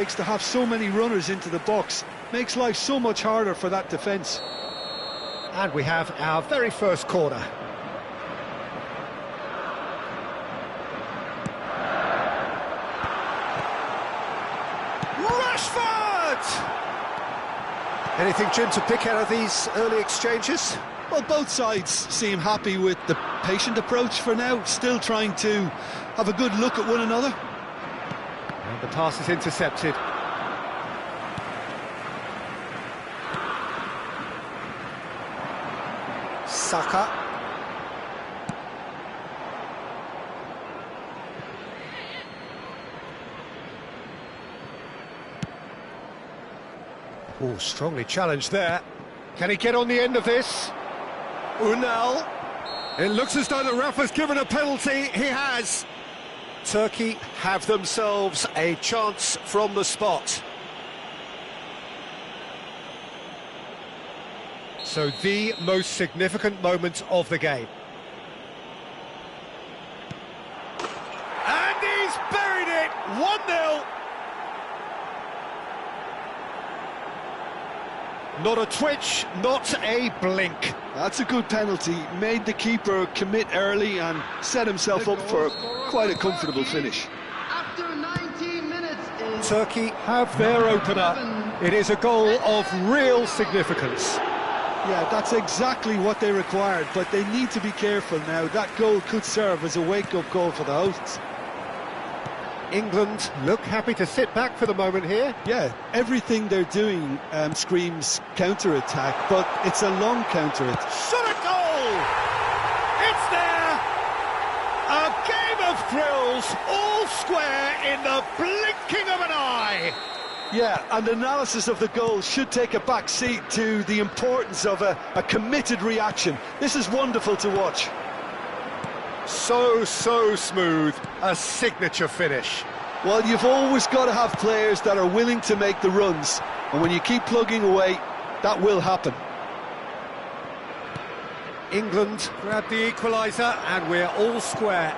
Makes to have so many runners into the box, makes life so much harder for that defence. And we have our very first corner. Rashford! Anything, Jim, to pick out of these early exchanges? Well, both sides seem happy with the patient approach for now, still trying to have a good look at one another. And the pass is intercepted. Saka. Oh, strongly challenged there. Can he get on the end of this? Unal. It looks as though the ref has given a penalty. He has. Turkey have themselves a chance from the spot. So the most significant moment of the game. And he's buried it! 1-0. Not a twitch, not a blink. That's a good penalty. Made the keeper commit early and set himself up for quite a comfortable finish. After 19 minutes, Turkey have their opener. It is a goal of real significance. Yeah, that's exactly what they required, but they need to be careful now. That goal could serve as a wake-up call for the hosts. England look happy to sit back for the moment here. Yeah, everything they're doing screams counter-attack, but it's a long counter-attack. Shot at goal! It's there! A game of thrills, all square in the blinking of an eye! Yeah, and analysis of the goal should take a back seat to the importance of a committed reaction. This is wonderful to watch. So smooth, a signature finish. Well, you've always got to have players that are willing to make the runs, and when you keep plugging away, that will happen. England grab the equaliser, and we're all square.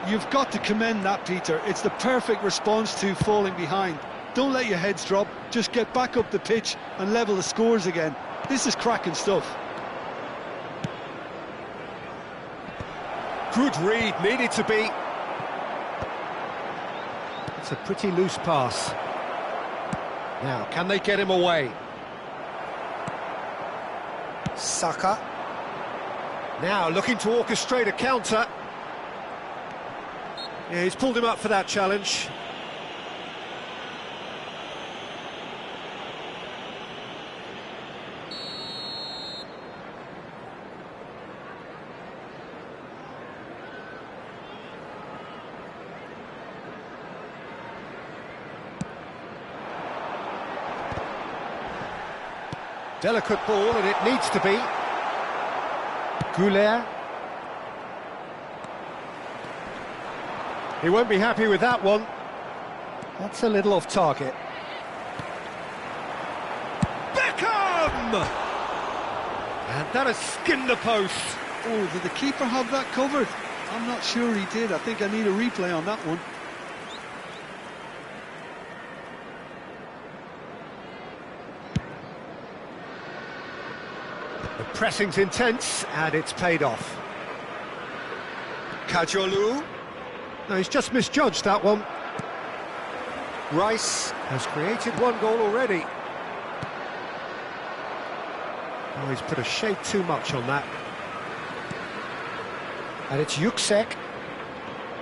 You've got to commend that, Peter. It's the perfect response to falling behind. Don't let your heads drop, just get back up the pitch and level the scores again. This is cracking stuff. Good read, needed to be. It's a pretty loose pass. Now, can they get him away? Saka. Now, looking to orchestrate a counter. Yeah, he's pulled him up for that challenge. Delicate ball, and it needs to be. Goulet. He won't be happy with that one. That's a little off target. Beckham! And that has skinned the post. Oh, did the keeper have that covered? I'm not sure he did. I think I need a replay on that one. The pressing's intense, and it's paid off. Kajolu. No, he's just misjudged that one. Rice has created one goal already. Oh, he's put a shade too much on that. And it's Yuksek.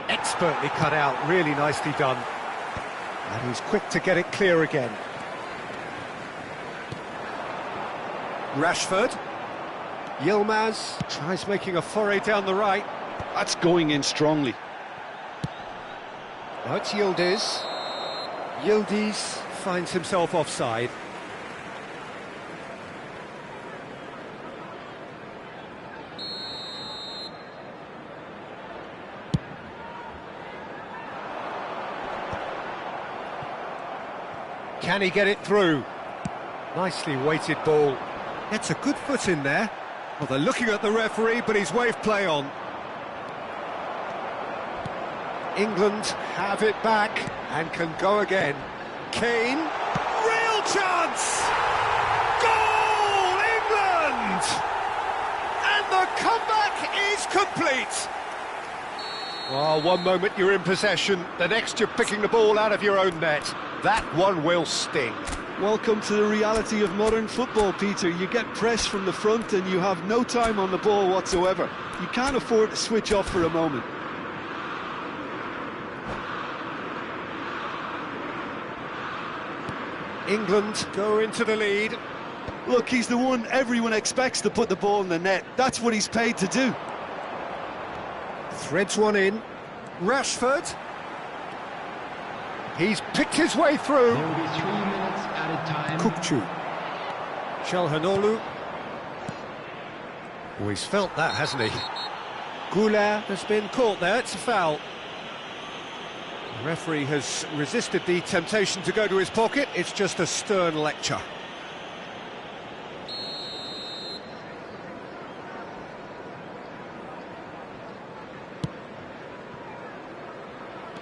Expertly cut out, really nicely done. And he's quick to get it clear again. Rashford. Yilmaz tries making a foray down the right. That's going in strongly. Now it's Yildiz. Yildiz finds himself offside. Can he get it through? Nicely weighted ball. It's a good foot in there. Well, they're looking at the referee, but he's waved play on. England have it back and can go again. Kane. Real chance! Goal, England! And the comeback is complete. Oh, one moment you're in possession, the next you're picking the ball out of your own net. That one will sting. Welcome to the reality of modern football, Peter. You get pressed from the front and you have no time on the ball whatsoever. You can't afford to switch off for a moment. England go into the lead. Look, he's the one everyone expects to put the ball in the net. That's what he's paid to do. Threads one in. Rashford. He's picked his way through. There will be 3 minutes added time. Kukcu. Çalhanoğlu. Oh, he's felt that, hasn't he? Goulart has been caught there, it's a foul. The referee has resisted the temptation to go to his pocket, it's just a stern lecture.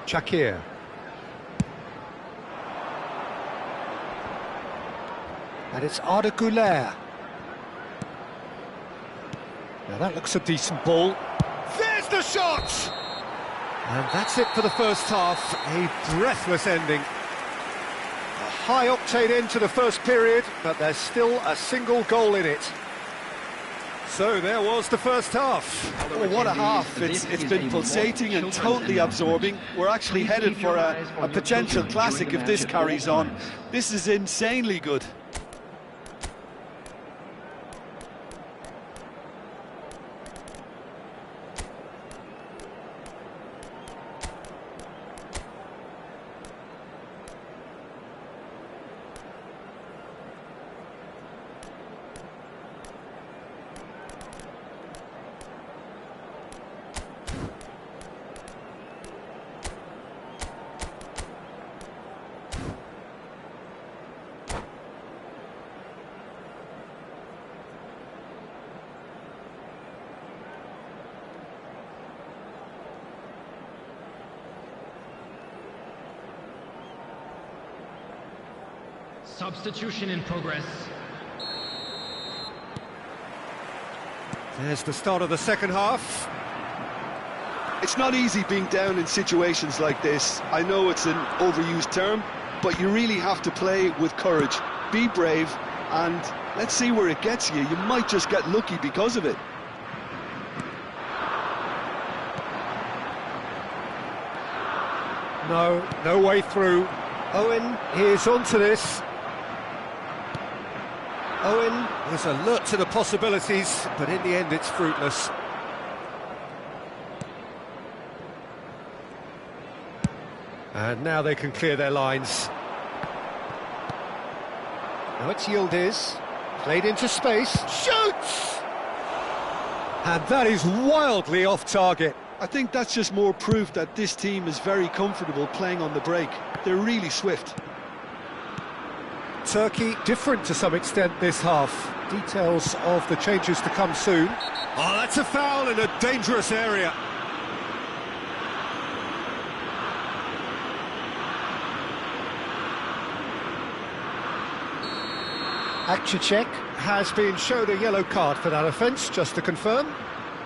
Shakir. And it's Arda Güler. Now that looks a decent ball. There's the shot! And that's it for the first half. A breathless ending. A high-octane end to the first period, but there's still a single goal in it. So there was the first half. Oh, what a half. It's been pulsating and totally absorbing. We're actually headed for a potential classic if this carries on. This is insanely good. Substitution in progress. There's the start of the second half. It's not easy being down in situations like this. I know it's an overused term, but you really have to play with courage. Be brave, and let's see where it gets you. You might just get lucky because of it. No way through. Owen is onto this. Owen was alert to the possibilities, but in the end it's fruitless. And now they can clear their lines. Now it's Yildiz, played into space, shoots! And that is wildly off target. I think that's just more proof that this team is very comfortable playing on the break. They're really swift. Turkey different to some extent this half. Details of the changes to come soon. Oh, that's a foul in a dangerous area. Akçiçek has been shown a yellow card for that offence, just to confirm.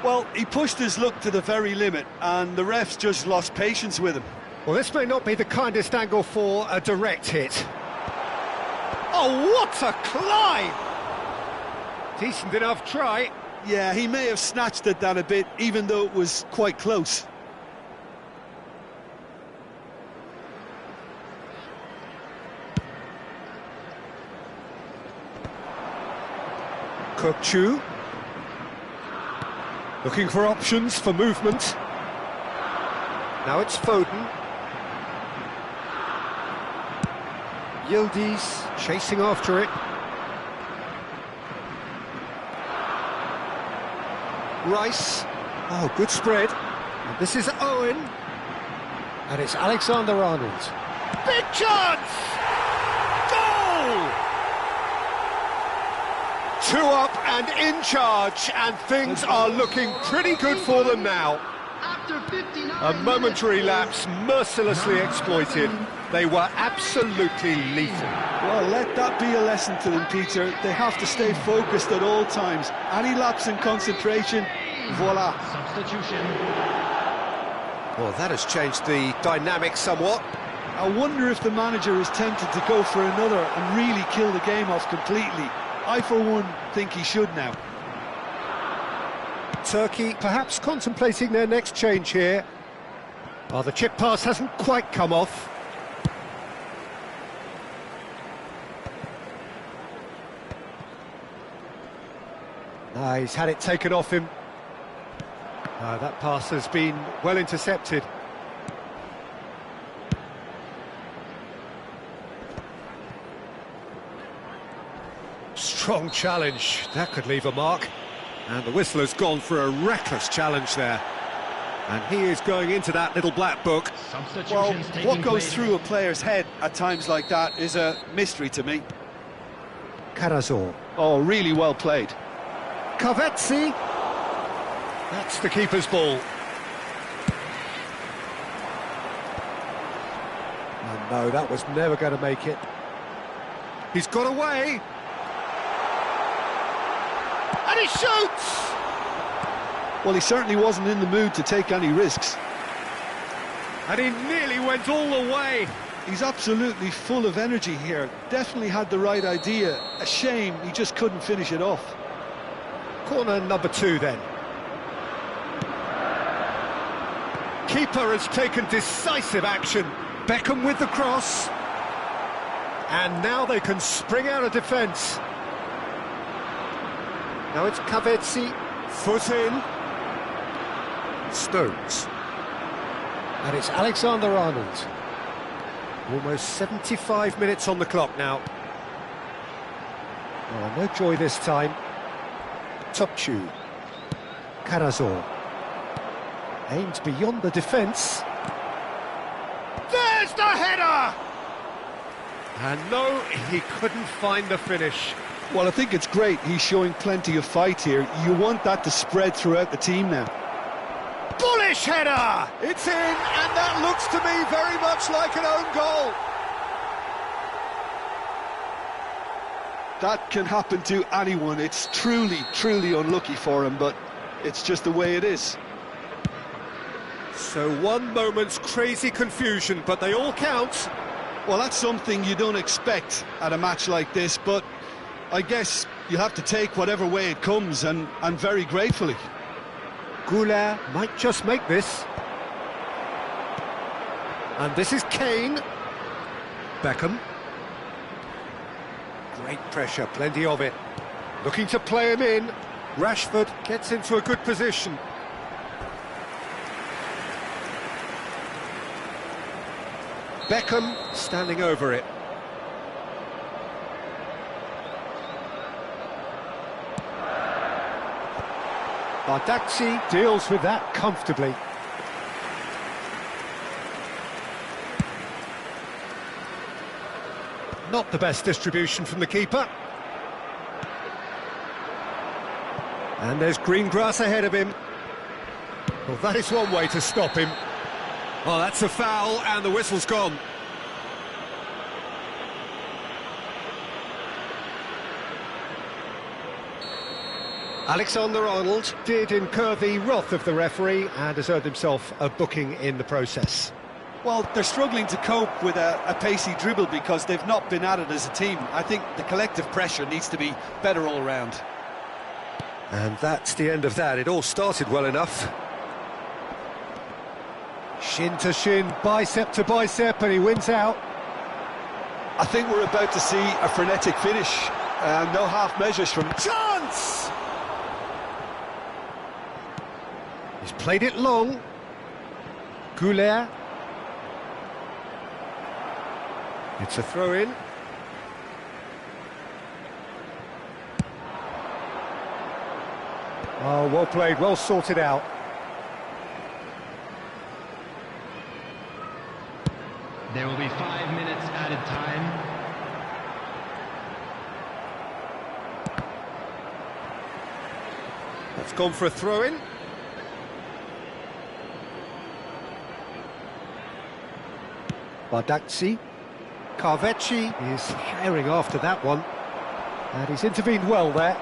Well, he pushed his luck to the very limit, and the refs just lost patience with him. Well, this may not be the kindest angle for a direct hit. Oh, what a climb! Decent enough try. Yeah, he may have snatched at that a bit, even though it was quite close. Kukcu. Looking for options for movement. Now it's Foden. Yildiz chasing after it. Rice. Oh, good spread. And this is Owen. And it's Alexander-Arnold. Big chance! Goal! 2 up and in charge, and things are looking pretty good for them now. After 59 A momentary lapse mercilessly exploited. They were absolutely lethal. Well, let that be a lesson to them, Peter. They have to stay focused at all times. Any lapse in concentration, voila. Substitution. Well, that has changed the dynamic somewhat. I wonder if the manager is tempted to go for another and really kill the game off completely. I, for one, think he should now. Turkey perhaps contemplating their next change here. Oh, the chip pass hasn't quite come off. He's had it taken off him. That pass has been well intercepted. Strong challenge, that could leave a mark. And the whistler's gone for a reckless challenge there. And he is going into that little black book. Well, Substitutions taking what goes place. through a player's head at times like that is a mystery to me. Karazor. Oh, really well played. Kavetsi. That's the keeper's ball. Oh no, that was never going to make it. He's got away. And he shoots! Well, he certainly wasn't in the mood to take any risks. And he nearly went all the way. He's absolutely full of energy here. Definitely had the right idea. A shame he just couldn't finish it off. Corner number 2 then. Keeper has taken decisive action. Beckham with the cross. And now they can spring out of defence. Now it's Kavetsi. Foot in. Stones. And it's Alexander-Arnold. Almost 75 minutes on the clock now. Oh, no joy this time. Topchu. Karazor. Aimed beyond the defence. There's the header! And no, he couldn't find the finish. Well, I think it's great. He's showing plenty of fight here. You want that to spread throughout the team now. Bullish header! It's in, and that looks to me very much like an own goal. That can happen to anyone. It's truly, truly unlucky for him, but it's just the way it is. So one moment's crazy confusion, but they all count. Well, that's something you don't expect at a match like this, but I guess you have to take whatever way it comes, and very gratefully. Goulart might just make this. And this is Kane. Beckham. Great pressure, plenty of it. Looking to play him in. Rashford gets into a good position. Beckham standing over it. Bardakci deals with that comfortably. Not the best distribution from the keeper. And there's green grass ahead of him. Well, that is one way to stop him. Oh, that's a foul, and the whistle's gone. Alexander-Arnold did incur the wrath of the referee and has earned himself a booking in the process. Well, they're struggling to cope with a pacey dribble because they've not been at it as a team. I think the collective pressure needs to be better all round. And that's the end of that. It all started well enough. Shin to shin, bicep to bicep, and he wins out. I think we're about to see a frenetic finish. No half measures from... Chance! He's played it long. Goulart. It's a throw-in. Oh, well played, well sorted out. There will be 5 minutes added time. That's gone for a throw-in. Bardacci. Carvecchi is herring after that one. And he's intervened well there.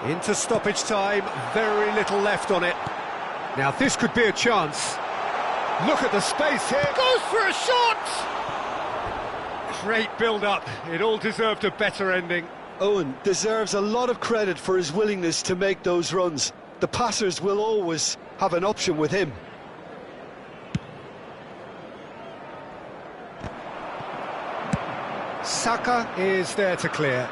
Into stoppage time, very little left on it. Now this could be a chance. Look at the space here. Goes for a shot! Great build-up. It all deserved a better ending. Owen deserves a lot of credit for his willingness to make those runs. The passers will always have an option with him. Saka is there to clear.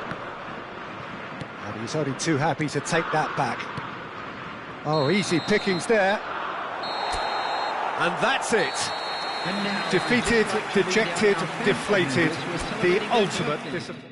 And he's only too happy to take that back. Oh, easy pickings there. And that's it. And now, Defeated, dejected, deflated. The ultimate disappointment.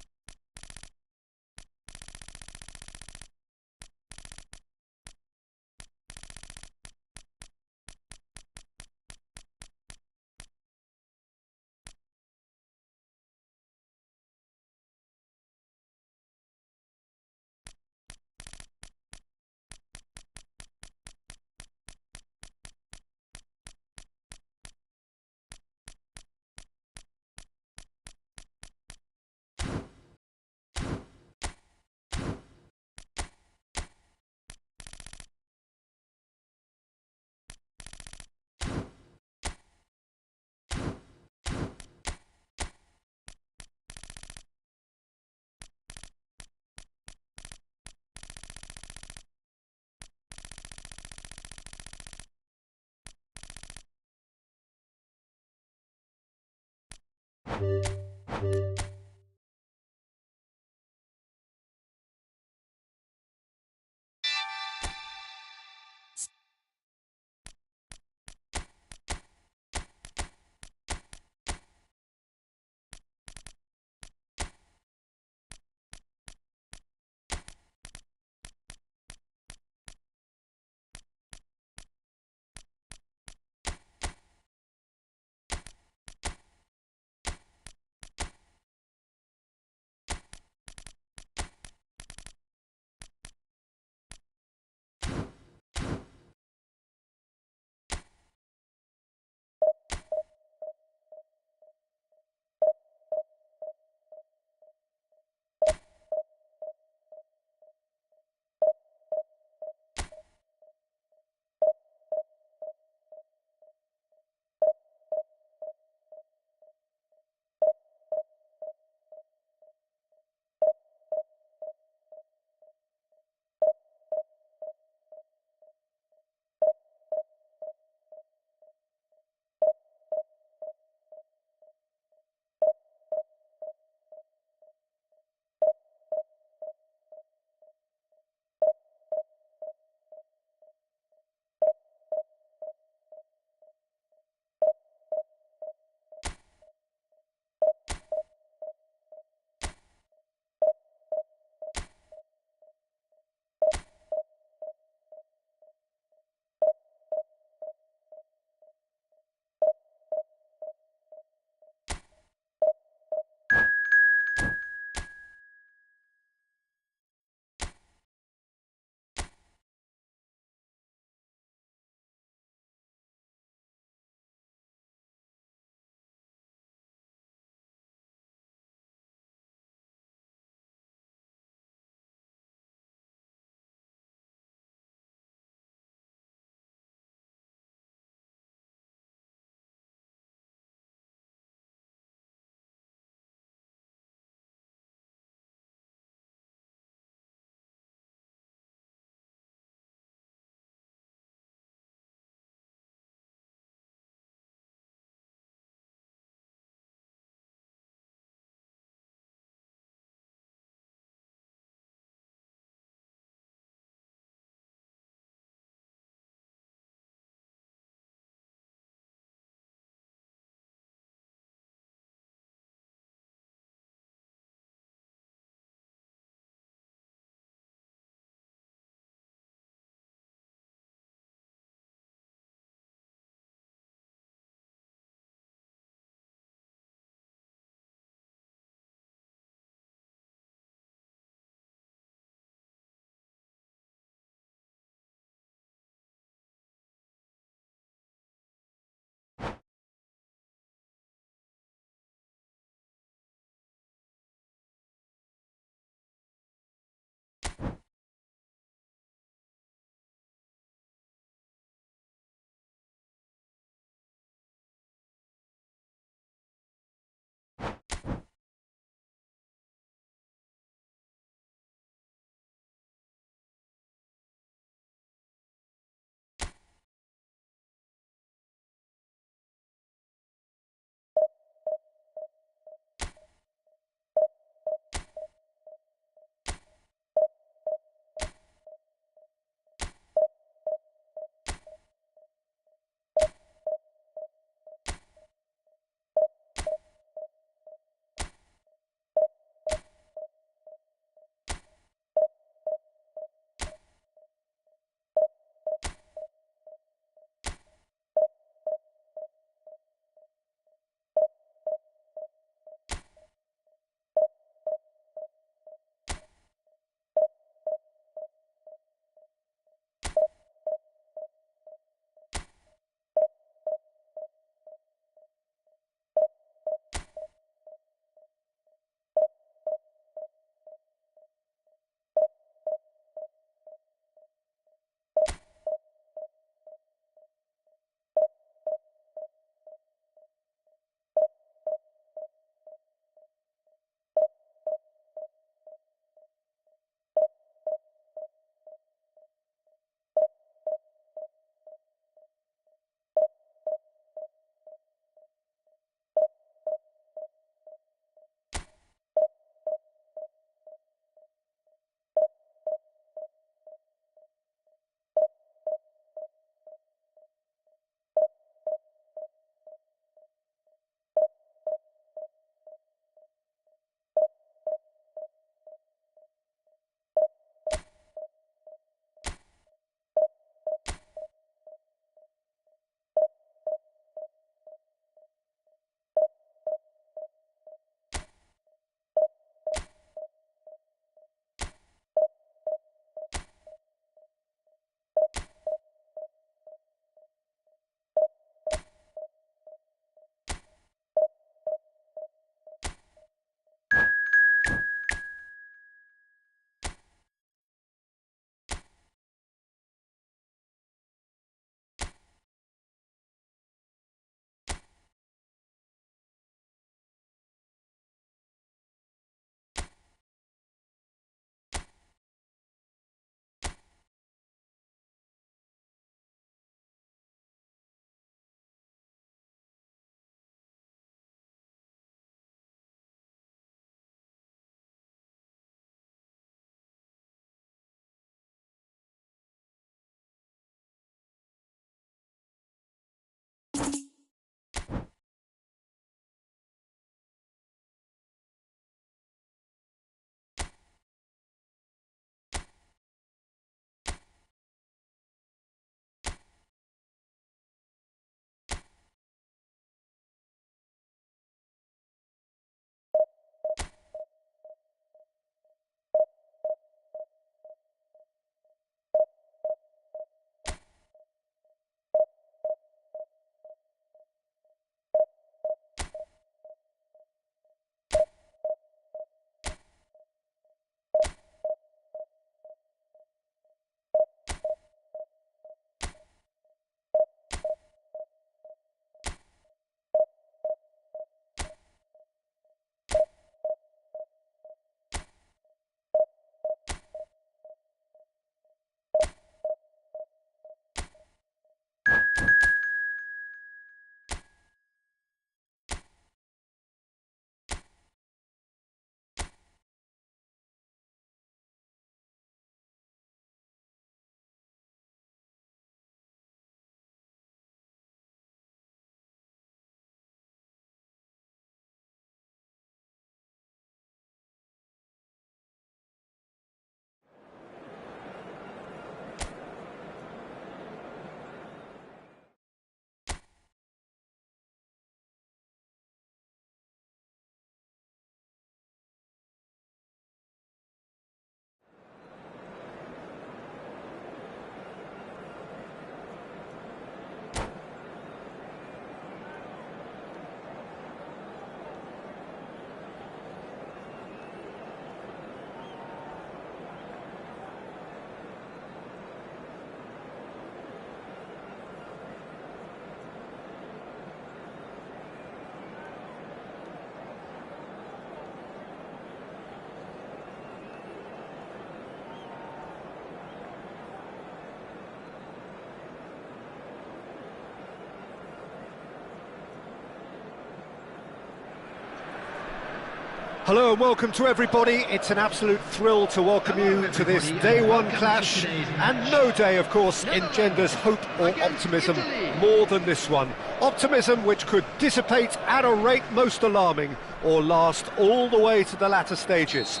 Hello and welcome to everybody. It's an absolute thrill to welcome you to this day one clash, and no day, of course, engenders hope or optimism more than this one. Optimism which could dissipate at a rate most alarming or last all the way to the latter stages.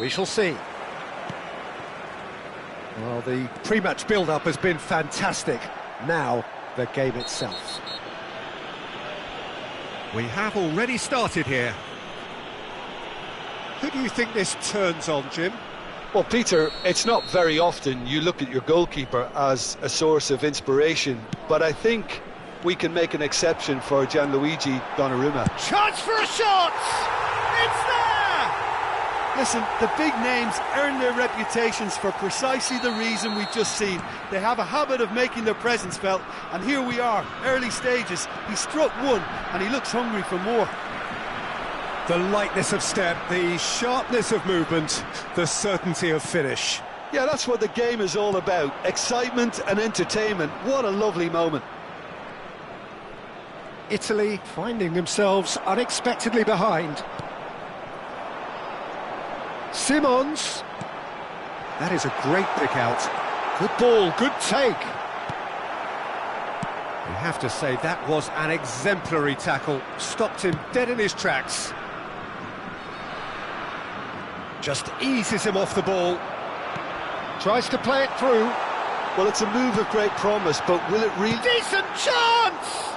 We shall see. Well, the pre-match build-up has been fantastic. Now, the game itself. We have already started here. Who do you think this turns on, Jim? Well, Peter, it's not very often you look at your goalkeeper as a source of inspiration, but I think we can make an exception for Gianluigi Donnarumma. Chance for a shot! It's there! Listen, the big names earn their reputations for precisely the reason we've just seen. They have a habit of making their presence felt, and here we are, early stages. He struck one, and he looks hungry for more. The lightness of step, the sharpness of movement, the certainty of finish. Yeah, that's what the game is all about. Excitement and entertainment. What a lovely moment. Italy finding themselves unexpectedly behind. Simons. That is a great pick out. Good ball, good take. We have to say that was an exemplary tackle. Stopped him dead in his tracks. Just eases him off the ball. Tries to play it through. Well, it's a move of great promise, but will it really... Decent chance!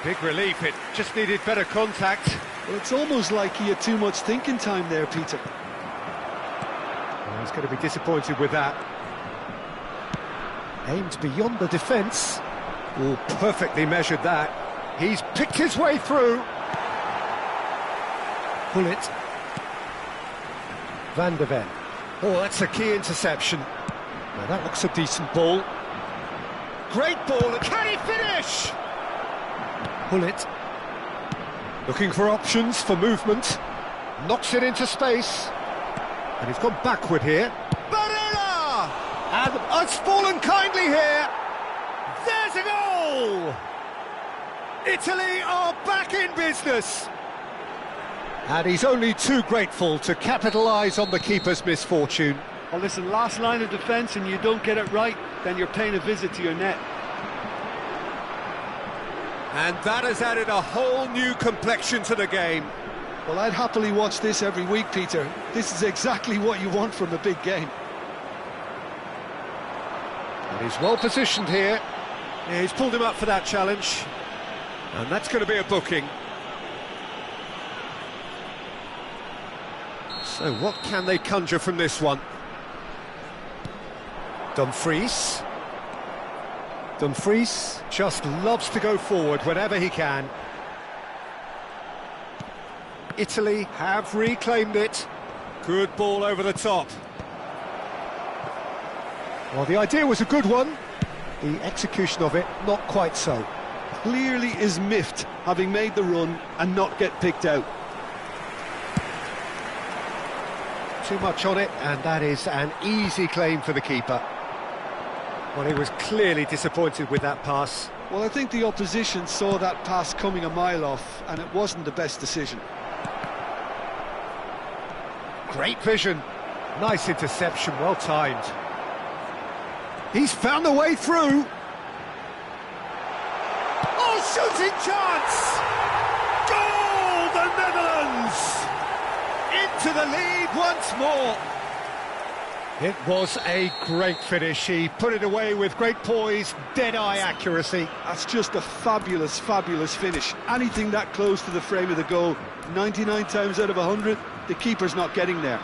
Big relief, it just needed better contact. Well, it's almost like he had too much thinking time there, Peter. Well, he's going to be disappointed with that. Aimed beyond the defence. Oh, perfectly measured that. He's picked his way through. Pull it. Van der Ven. Oh, that's a key interception. Now that looks a decent ball. Great ball, can he finish? Pull it. Looking for options for movement. Knocks it into space. And he's gone backward here. Barella! And it's fallen kindly here. There's a goal! Italy are back in business. And he's only too grateful to capitalise on the keeper's misfortune. Well, listen, last line of defence and you don't get it right, then you're paying a visit to your net. And that has added a whole new complexion to the game. Well, I'd happily watch this every week, Peter. This is exactly what you want from a big game. And he's well positioned here. Yeah, he's pulled him up for that challenge. And that's going to be a booking. So what can they conjure from this one? Dumfries. Dumfries just loves to go forward whenever he can. Italy have reclaimed it. Good ball over the top. Well, the idea was a good one. The execution of it, not quite so. Clearly is miffed, having made the run and not get picked out. Too much on it, and that is an easy claim for the keeper. Well, he was clearly disappointed with that pass. Well, I think the opposition saw that pass coming a mile off, and it wasn't the best decision. Great vision. Nice interception, well timed. He's found the way through. Oh, shooting chance! Goal, the Netherlands! Into the lead once more. It was a great finish. He put it away with great poise, dead-eye accuracy. That's just a fabulous, fabulous finish. Anything that close to the frame of the goal, 99 times out of 100, the keeper's not getting there.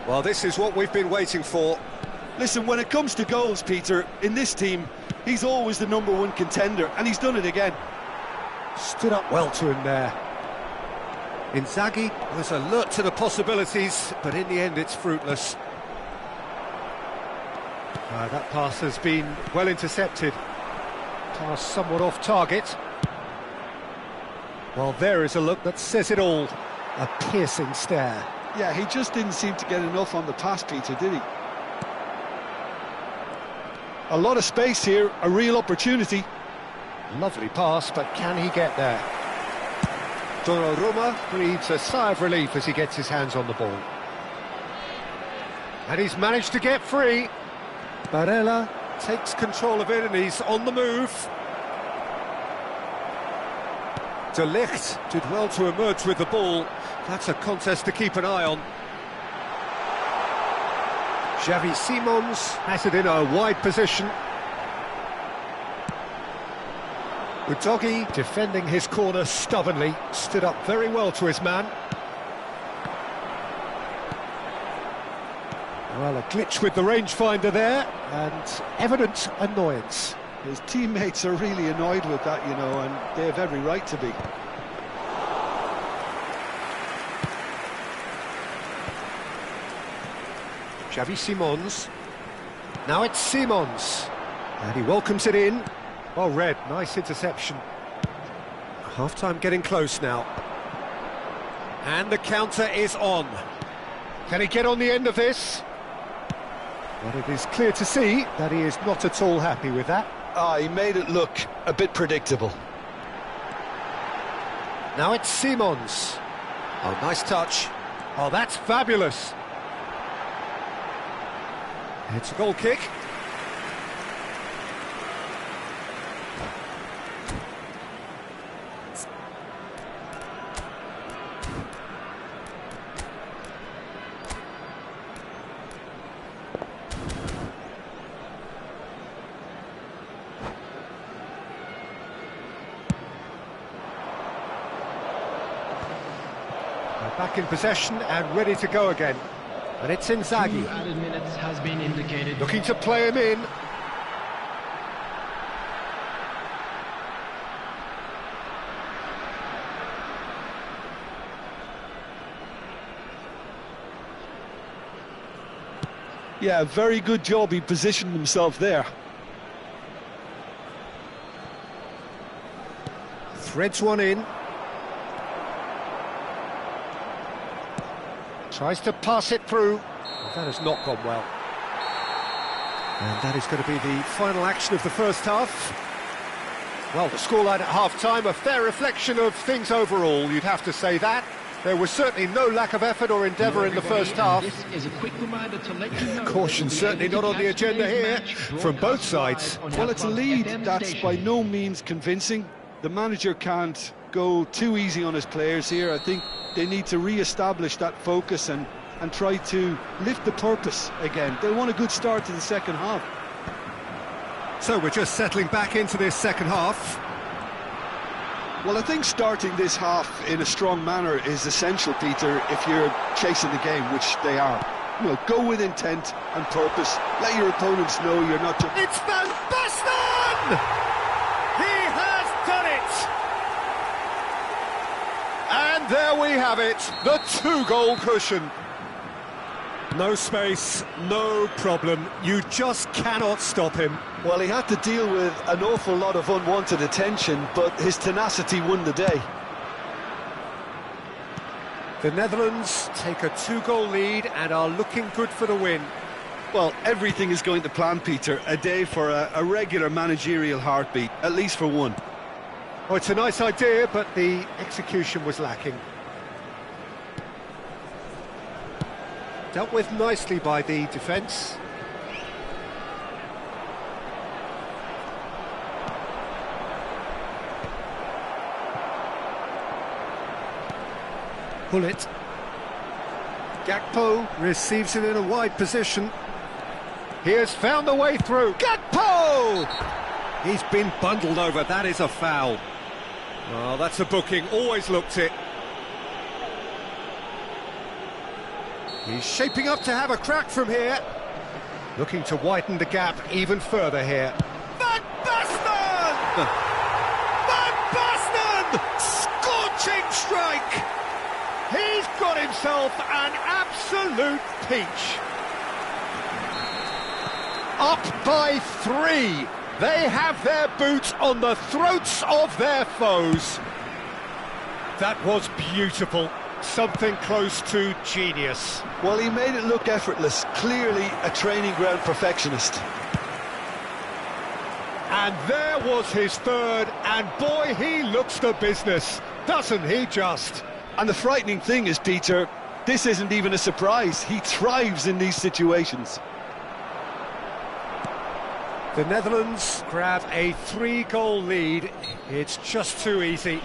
Well, this is what we've been waiting for. Listen, when it comes to goals, Peter, in this team, he's always the #1 contender, and he's done it again. Stood up well to him there. Inzaghi was alert to the possibilities, but in the end it's fruitless. That pass has been well intercepted. Pass somewhat off target. Well, there is a look that says it all. A piercing stare. Yeah, he just didn't seem to get enough on the pass, Peter, did he? A lot of space here, a real opportunity. Lovely pass, but can he get there? Donnarumma breathes a sigh of relief as he gets his hands on the ball. And he's managed to get free. Barella takes control of it and he's on the move. De Ligt did well to emerge with the ball. That's a contest to keep an eye on. Xavi Simons has it in a wide position. Udji defending his corner stubbornly, stood up very well to his man. Well, a glitch with the rangefinder there, and evident annoyance. His teammates are really annoyed with that, you know, and they have every right to be. Xavi Simons. Now it's Simons. And he welcomes it in. Well read, nice interception. Half-time getting close now. And the counter is on. Can he get on the end of this? Well, it is clear to see that he is not at all happy with that. He made it look a bit predictable. Now it's Simons. Oh, nice touch. Oh, that's fabulous. It's a goal kick. Back in possession and ready to go again. And it's Inzaghi. 2 added minutes has been indicated. Looking to play him in. Yeah, very good job, he positioned himself there. Threads one in. Tries to pass it through. Well, that has not gone well. And that is going to be the final action of the first half. Well, the scoreline at half-time, a fair reflection of things overall, you'd have to say that. There was certainly no lack of effort or endeavour in the first half. This is a quick reminder to let you know Caution certainly not on the agenda here, from both sides. Well, it's a lead that's by no means convincing. The manager can't go too easy on his players here. I think they need to re-establish that focus and try to lift the purpose again. They want a good start to the second half. So we're just settling back into this second half. Well, I think starting this half in a strong manner is essential, Peter, if you're chasing the game, which they are. You know, go with intent and purpose. Let your opponents know you're not just... It's Van Basten! He has done it! And there we have it, the 2-goal cushion. No space, no problem. You just cannot stop him. Well, he had to deal with an awful lot of unwanted attention, but his tenacity won the day. The Netherlands take a 2-goal lead and are looking good for the win. Well, everything is going to plan, Peter. A day for a regular managerial heartbeat, at least for one. Oh, it's a nice idea, but the execution was lacking. Dealt with nicely by the defence. Pull it. Gakpo receives it in a wide position. He has found the way through. Gakpo! He's been bundled over. That is a foul. Oh, that's a booking. Always looked it. He's shaping up to have a crack from here. Looking to widen the gap even further here. Van Basten! Van Basten! himself an absolute peach. Up by 3. They have their boots on the throats of their foes. That was beautiful. Something close to genius. Well, he made it look effortless. Clearly a training ground perfectionist. And there was his third, and boy, he looks the business, doesn't he just? And the frightening thing is, Peter, this isn't even a surprise. He thrives in these situations. The Netherlands grab a 3-goal lead. It's just too easy.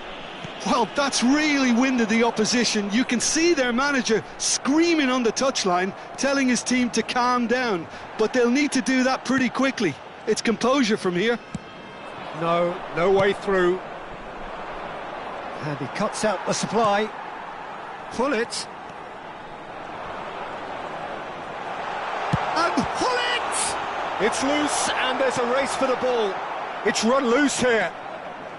Well, that's really winded the opposition. You can see their manager screaming on the touchline, telling his team to calm down. But they'll need to do that pretty quickly. It's composure from here. No way through. And he cuts out the supply. Pull it. And pull it! It's loose, and there's a race for the ball. It's run loose here.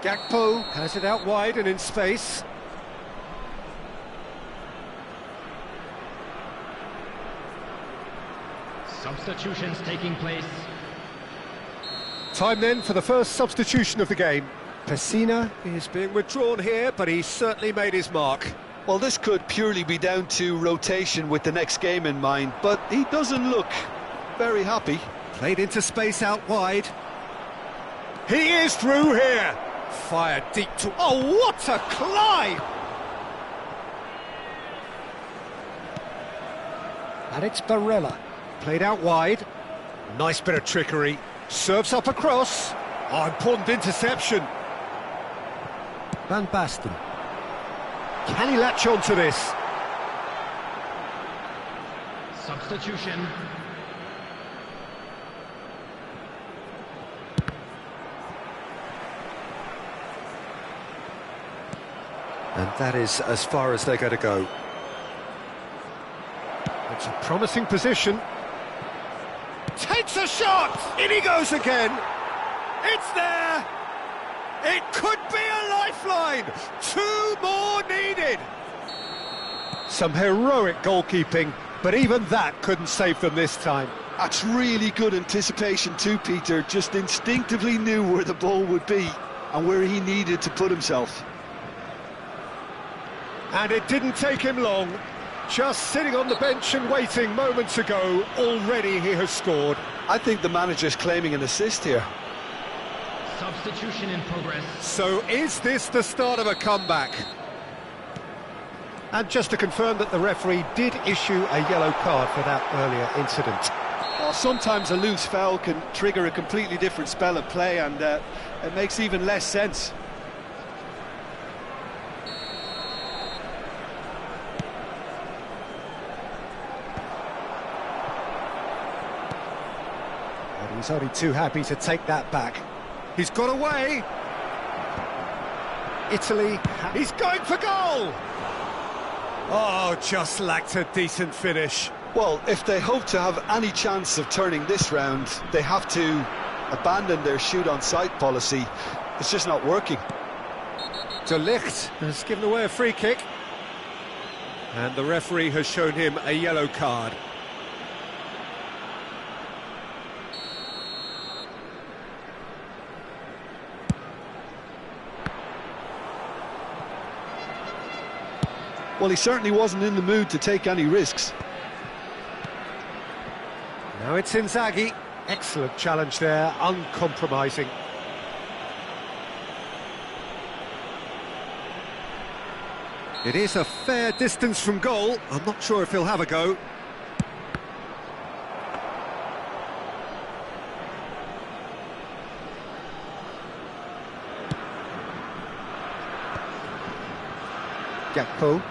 Gakpo has it out wide and in space. Substitutions taking place. Time then for the first substitution of the game. Pessina is being withdrawn here, but he certainly made his mark. Well, this could purely be down to rotation with the next game in mind, but he doesn't look very happy. Played into space out wide. He is through here. Fired deep to... Oh, what a climb! And it's Barella. Played out wide. Nice bit of trickery. Serves up across. Oh, important interception. Van Basten. Can he latch on to this? Substitution. And that is as far as they're going to go. It's a promising position. Takes a shot! In he goes again! It's there! It could be a lifeline! 2 more needed! Some heroic goalkeeping, but even that couldn't save them this time. That's really good anticipation too, Peter. Just instinctively knew where the ball would be and where he needed to put himself. And it didn't take him long. Just sitting on the bench and waiting moments ago, already he has scored. I think the manager's claiming an assist here. Substitution in progress. So is this the start of a comeback? And just to confirm that the referee did issue a yellow card for that earlier incident. Well, sometimes a loose foul can trigger a completely different spell of play, and it makes even less sense. He's only too happy to take that back. He's got away. Italy, he's going for goal! Oh, just lacked a decent finish. Well, if they hope to have any chance of turning this round, they have to abandon their shoot-on-sight policy. It's just not working. De Ligt has given away a free kick. And the referee has shown him a yellow card. Well, he certainly wasn't in the mood to take any risks. Now it's Inzaghi. Excellent challenge there, uncompromising. It is a fair distance from goal. I'm not sure if he'll have a go. Gakpo.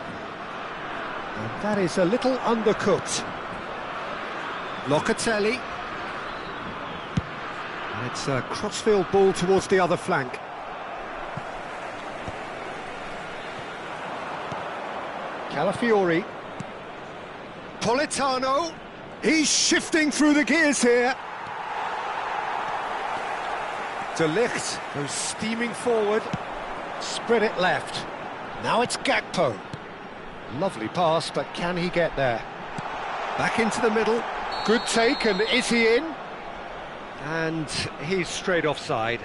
And that is a little undercooked. Locatelli. And it's a crossfield ball towards the other flank. Calafiori. Politano. He's shifting through the gears here. De Ligt goes steaming forward. Spread it left. Now it's Gakpo. Lovely pass, but can he get there? Back into the middle. Good take, and is he in? And he's straight offside.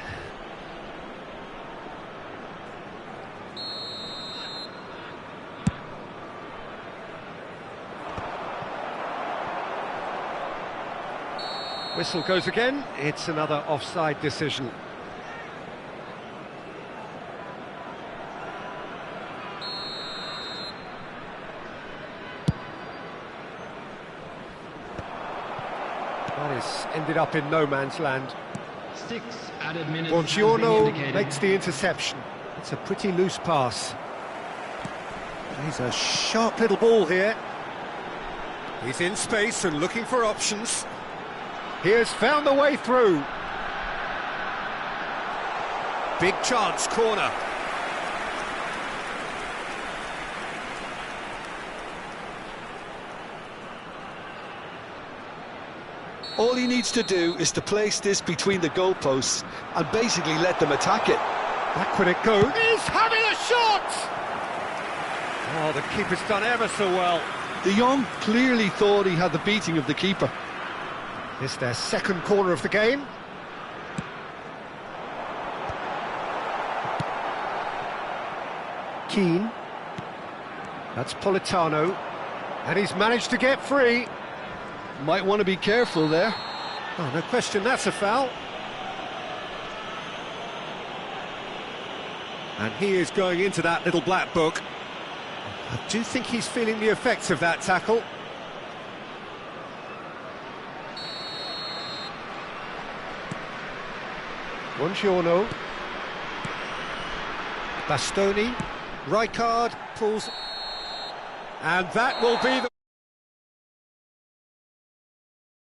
Whistle goes again. It's another offside decision. That is ended up in no man's land. 6 added minutes has been Buongiorno indicated. makes the interception. It's a pretty loose pass. He's a sharp little ball here. He's in space and looking for options. He has found the way through. Big chance, corner. All he needs to do is to place this between the goalposts and basically let them attack it. Back would it go? He's having a shot! Oh, the keeper's done ever so well. De Jong clearly thought he had the beating of the keeper. It's their second corner of the game. Keane. That's Politano. And he's managed to get free. Might want to be careful there. Oh, no question, that's a foul. And he is going into that little black book. I do think he's feeling the effects of that tackle. Buongiorno. Bastoni. Rijkaard pulls. And that will be the...